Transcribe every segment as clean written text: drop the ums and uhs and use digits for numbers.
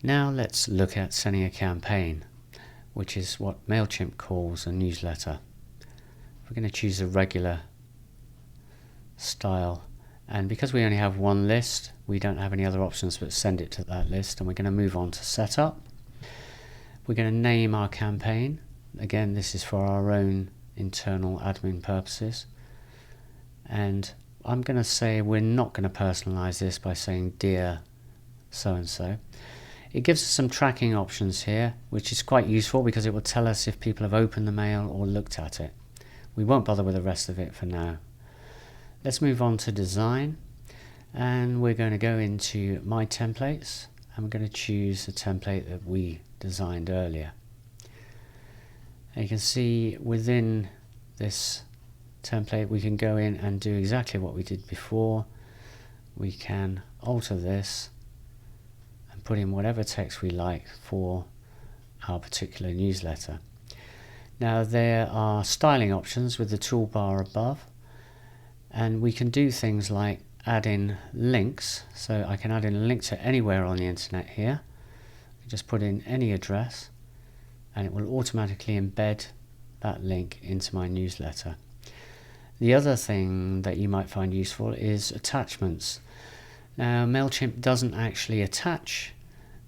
Now let's look at sending a campaign, which is what Mailchimp calls a newsletter. We're going to choose a regular style, and because we only have one list, we don't have any other options but send it to that list, and we're going to move on to setup. We're going to name our campaign. Again, this is for our own internal admin purposes, and I'm going to say we're not going to personalize this by saying dear so and so. It gives us some tracking options here, which is quite useful because it will tell us if people have opened the mail or looked at it. We won't bother with the rest of it for now. Let's move on to design, and we're going to go into my templates. I'm going to choose a template that we designed earlier. And you can see within this template we can go in and do exactly what we did before. We can alter this and put in whatever text we like for our particular newsletter. Now there are styling options with the toolbar above, and we can do things like add in links. So I can add in a link to anywhere on the internet here. Just put in any address and it will automatically embed that link into my newsletter. The other thing that you might find useful is attachments. Now Mailchimp doesn't actually attach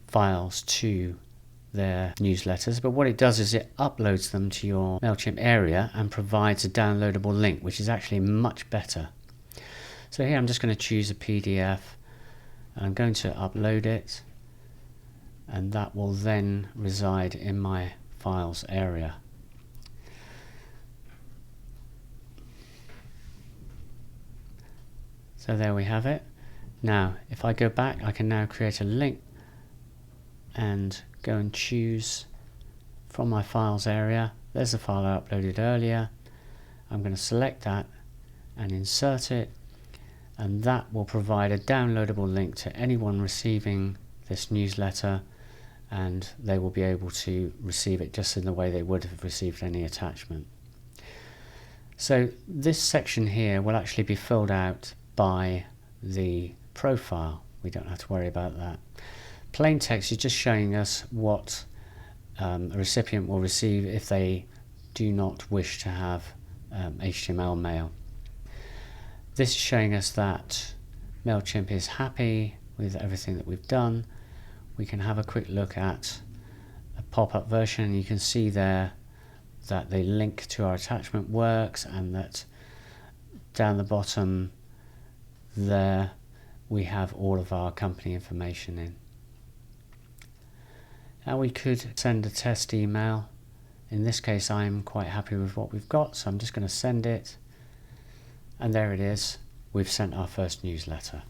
files to their newsletters, but what it does is it uploads them to your Mailchimp area and provides a downloadable link, which is actually much better. So here I'm just going to choose a PDF and I'm going to upload it, and that will then reside in my files area. So there we have it. Now if I go back, I can now create a link and go and choose from my files area. There's the file I uploaded earlier. I'm going to select that and insert it, and that will provide a downloadable link to anyone receiving this newsletter, and they will be able to receive it just in the way they would have received any attachment. So this section here will actually be filled out by the profile. We don't have to worry about that. Plain text is just showing us what a recipient will receive if they do not wish to have HTML mail. This is showing us that Mailchimp is happy with everything that we've done. We can have a quick look at a pop-up version, and you can see there that the link to our attachment works, and that down the bottom there we have all of our company information in. Now we could send a test email. In this case I'm quite happy with what we've got, so I'm just going to send it, and there it is. We've sent our first newsletter.